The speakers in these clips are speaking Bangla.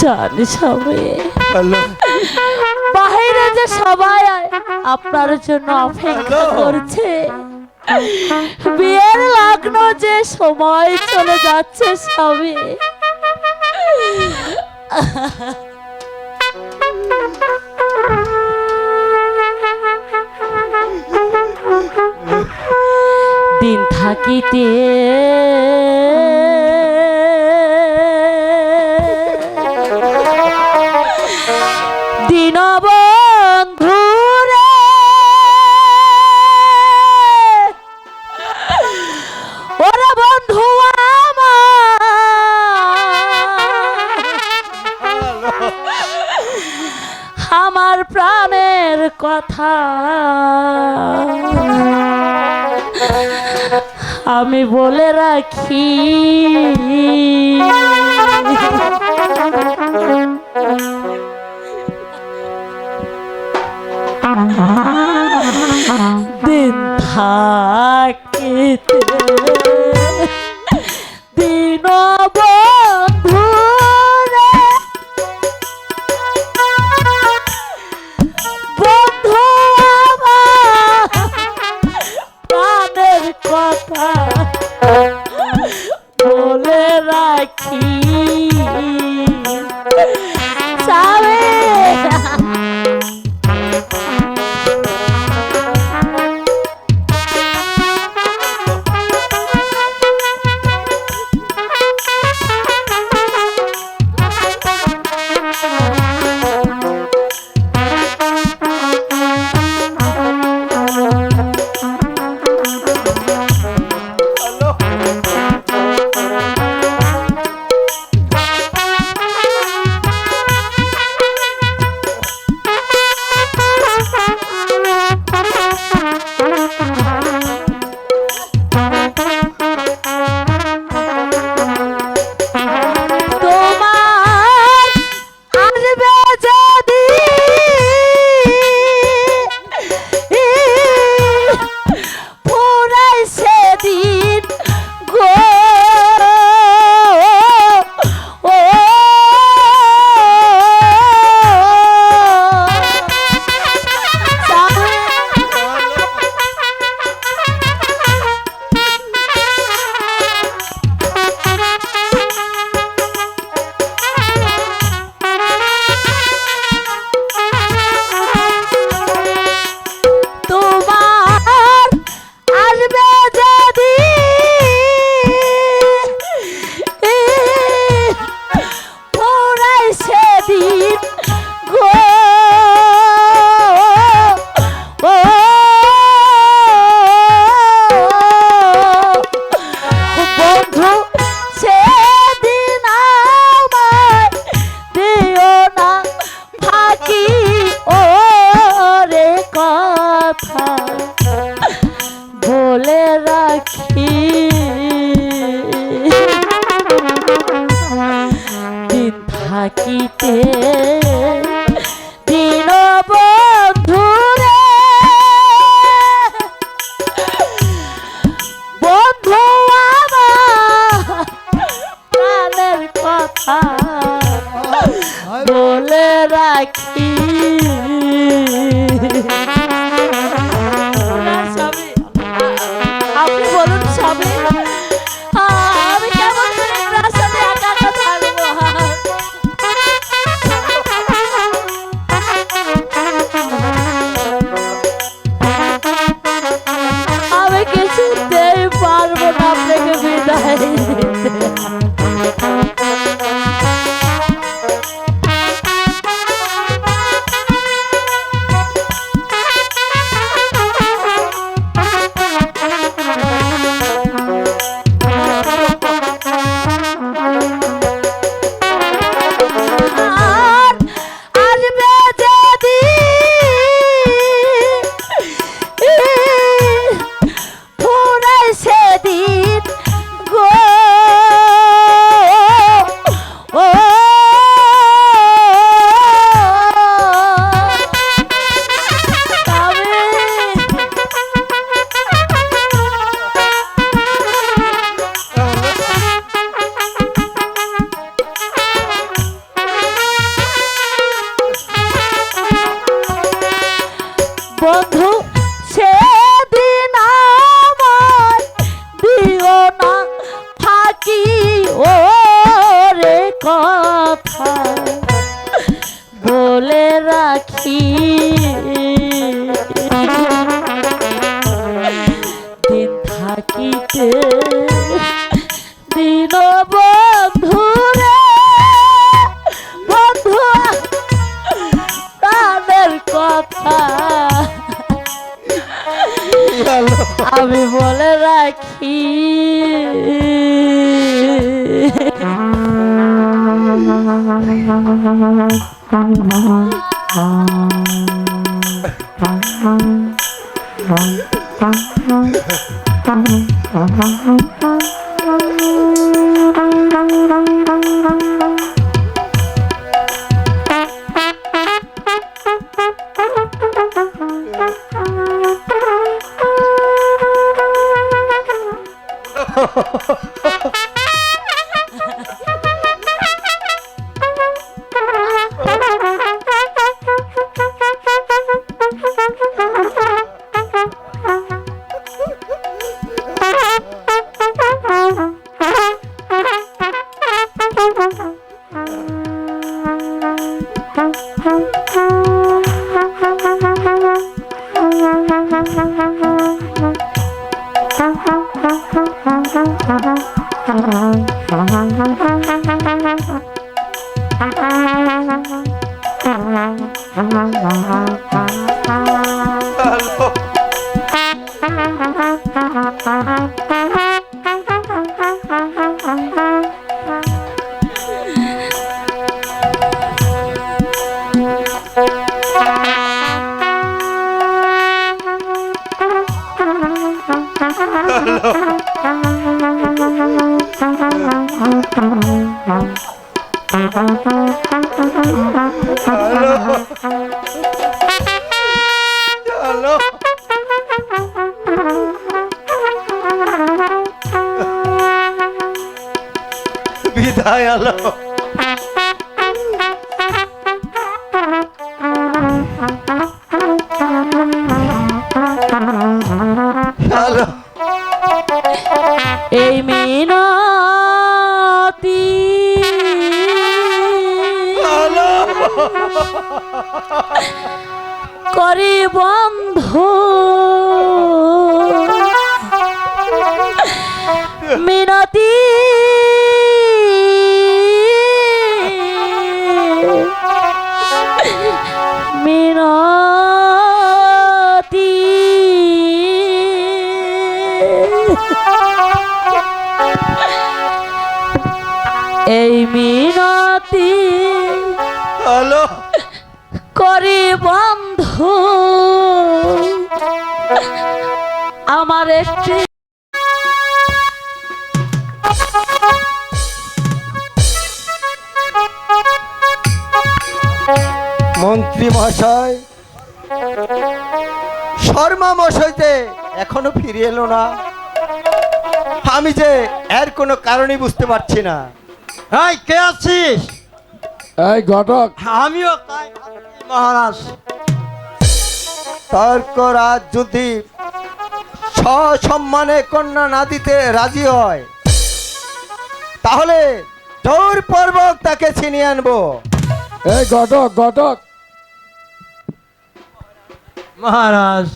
জানি স্বামী, বাইরে যে সবাই আপনার জন্য অপেক্ষা করছে, বিয়ের লগ্ন যে সময় চলে যাচ্ছে স্বামী। দিন থাকিতে দীনবন্ধু রে, ওরে বন্ধু আমার প্রাণের কথা আমি বলে রাখি। দিন থাকিতে দীনবন্ধু রে, বন্ধু আমার প্রাণের কথা বলে রাখি। থাকিতে দীনবন্ধু রে, বন্ধু আমার প্রাণের কথা বলে রাখি। আপনি বলুন স্বামী, আমি কেমন করে আপনার সাথে একা একা থাকবো? থাকিতে দিন বন্ধু রে বন্ধু প্রাণের কথা আমি বলে রাখি বিদায় আলো হ্যালো এই মিনতি করি বন্ধু মিনতি মিনতি এই মিনতি হ্যালো করি বন্ধু আমার একটি মন্ত্রী মহাশয় শর্মা মশাই যে এখনো ফিরে এলো না আমি যে এর কোনো কারণই বুঝতে পারছি না এই কে আছিস? এই ঘটক, আমিও তাই ভাবছি মহারাজ। তর্করাজ যদি সসম্মানে কন্যা না দিতে রাজি হয় তাহলে জোরপূর্বক তাকে ছিনিয়ে আনবো। এই ঘটক ঘটক, মহারাজ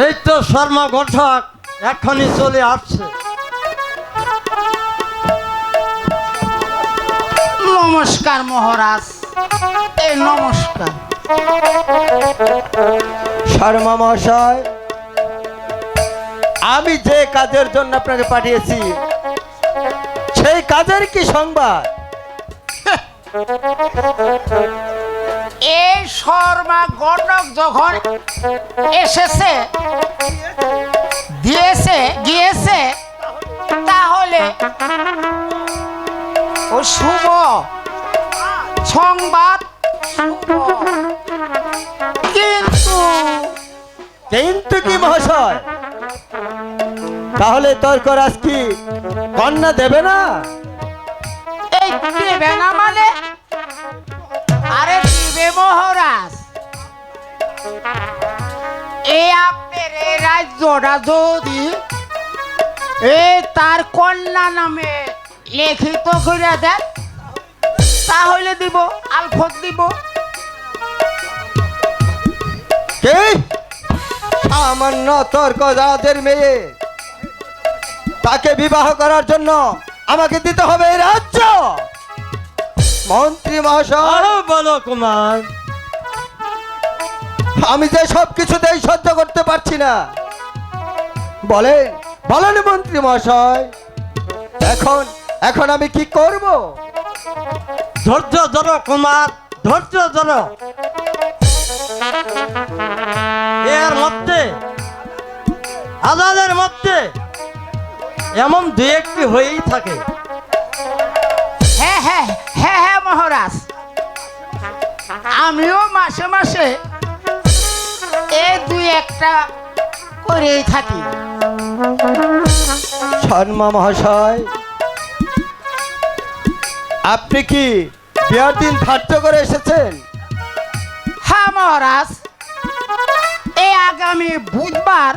এই তো শর্মা ঘটক এখনই চলে আসছে। নমস্কার মহারাজ, এই নমস্কার। শর্মা মহাশয় আমি যে কাজের জন্য আপনাকে পাঠিয়েছি সেই কাজের কি সংবাদ? এই শর্মা ঘটক যখন এসেছে গিয়েছে তাহলে ও শুভ সংবাদ, কিন্তু কিন্তু কি মহাশয়, তাহলে তর্করাজ কি কন্যা দেবে না? এই দেবে না মানে? আরে দিবে মহারাজ। এই আপনার এই রাজ্যটা যদি তার কন্যা নামে লিখিত করে দেন তাহলে দিব, আলফত দিব। কি সামান্য তর্ক জাতের মেয়ে, তাকে বিবাহ করার জন্য আমাকে দিতে হবে এই রাজ্য। মন্ত্রী মহাশয়, আরো বলো কুমার। আমি যে সব কিছুতেই সহ্য করতে পারছি না। বলেন বলেন মন্ত্রী মহাশয়, এখন এখন আমি কি করব? ধৈর্য ধরো কুমার, ধৈর্য ধরো। এর মধ্যে আদালের মধ্যে এমন দু একটি হয়েই থাকে। হ্যাঁ হ্যাঁ হ্যাঁ হ্যাঁ মহারাজ, আমিও মাসে মাসে এই দুই একটা করেই থাকি। শর্মা মহাশয়, আপনি কি বিয়ার দিন ধার্য করে এসেছেন? হ্যাঁ মহারাজ, এই আগামী বুধবার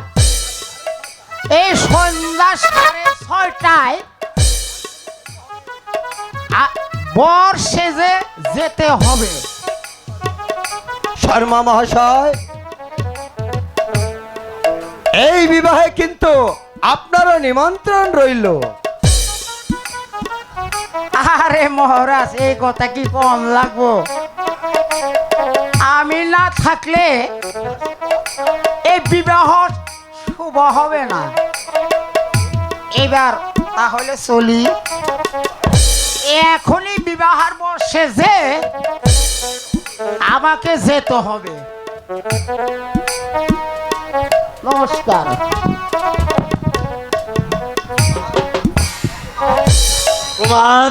এই সন্ধ্যা 6:30টায় বর সেজে যেতে হবে। শর্মা মহাশয়, এই বিবাহে কিন্তু আপনারও নিমন্ত্রণ রইল। আরে মহারাজ, এই কথা কি কম লাগবো? আমি না থাকলে এই বিবাহ শুভ হবে না। এবার তাহলে চলি, এখনই বিবাহের বসে যে আমাকে যেতে হবে। নমস্কার। কুমার,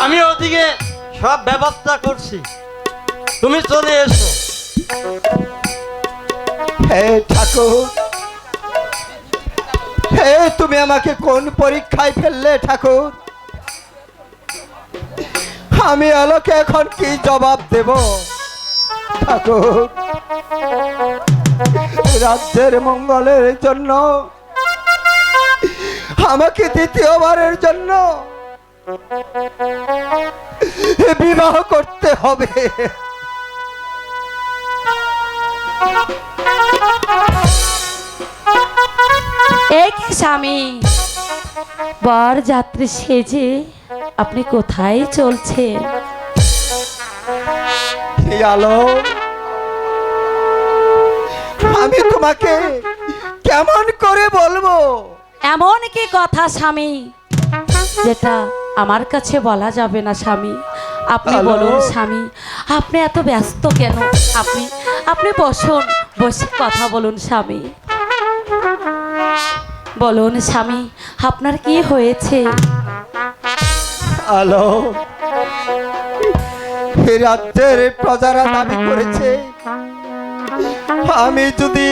আমি ওদিকে সব ব্যবস্থা করছি, তুমি চলে এসো। হে ঠাকুর, হে তুমি আমাকে কোন পরীক্ষায় ফেললে ঠাকুর? আমি আলোকে এখন কি জবাব দেব ঠাকুর? রাজ্যের মঙ্গলের জন্য আমাকে দ্বিতীয়বারের জন্য বিবাহ করতে হবে। এই কি স্বামী, বর যাত্রী সেজে আপনি কোথায় চলছেন? এই আলো, আমি তোমাকে কেমন করে বলবো? এমন কি কথা স্বামী যেটা আমার কাছে বলা যাবে না স্বামী? আপনি হ্যালো? বলুন স্বামী, আপনি এত ব্যস্ত কেন? আপনি আপনি বসুন, বসে কথা বলুন স্বামী। বলুন স্বামী, আপনার কি হয়েছে? আলো, এই রাজ্যের প্রজারা দাবি করেছে আমি যদি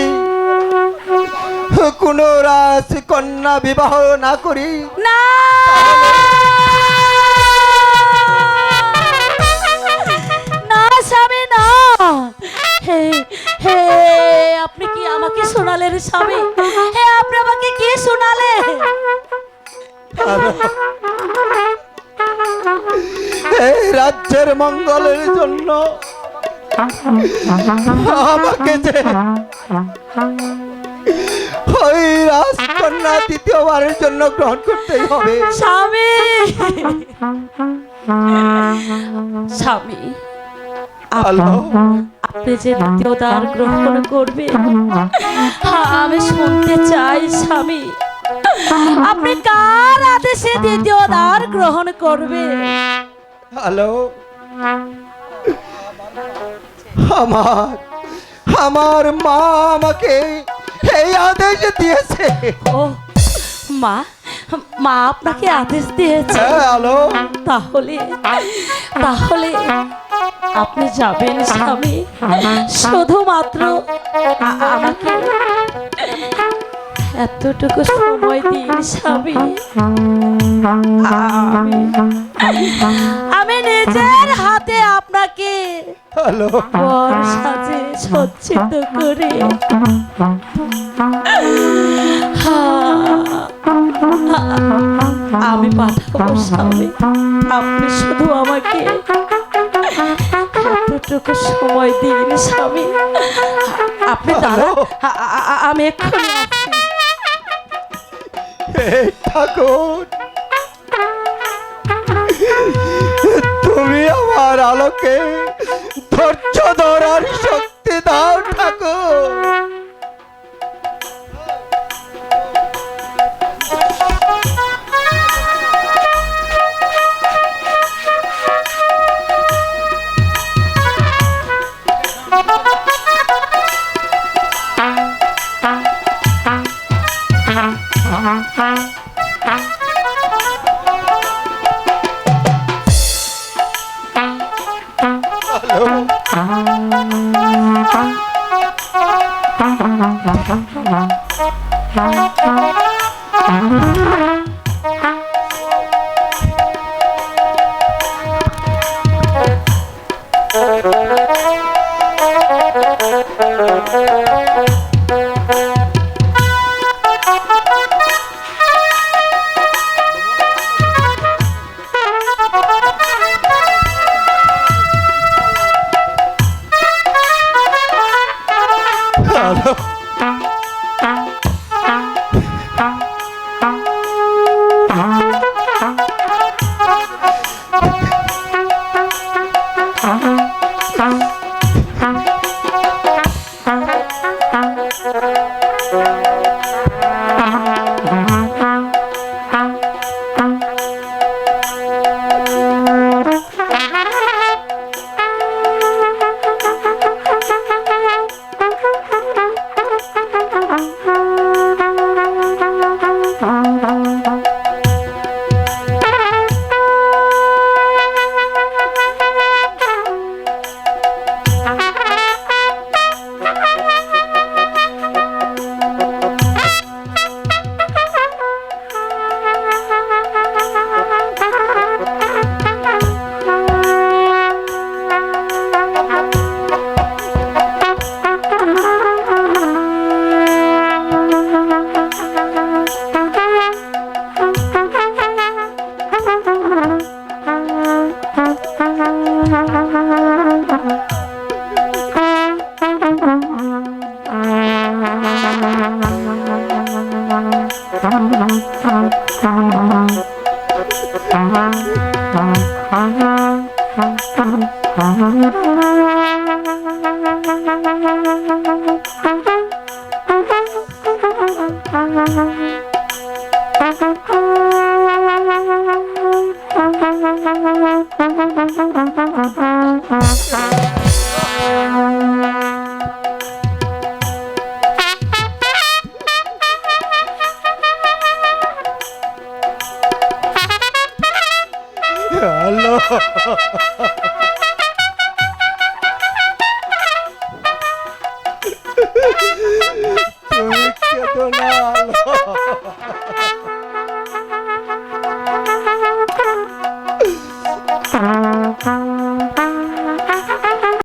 কোনো রাজকন্যা বিবাহ না করি, না না স্বামী, না। হে হে, আপনি কি আমাকে শোনালেন স্বামী? হে, আপনি আমাকে কি শোনালেন? এই রাজ্যের মঙ্গলের জন্য আমাকে যে ওই রাজকন্যা দ্বিতীয়বারের জন্য গ্রহণ করতেই হবে। স্বামী স্বামী, আলো, আপনি যে দ্বিতীয় দ্বার গ্রহণ করবেন, আমি শুনতে চাই স্বামী, আপনি কার আদেশে দ্বিতীয় দ্বার গ্রহণ করবেন? হ্যালো, আমার আমার মা আমাকে এই আদেশ দিয়েছে। ও মা, মা আপনাকে আদেশ দিয়েছে? হ্যাঁ আলো, তাহলে তাহলে আপনি যাবেন স্বামী, শুধুমাত্র আমাকে এতটুকু সময় দিন স্বামী। আমি নিজের হাতে আপনাকে হ্যালো, বর সাজে সজ্জিত করে আমি পাঠাবো স্বামী। আপনি শুধু আমাকে এতটুকু সময় দিন স্বামী, আপনি দাঁড়ান, আমি এক্ষুনি আসছি। হে ঠাকুর, তুমি আমার আলোকে ধৈর্য ধরার শক্তি দাও ঠাকুর।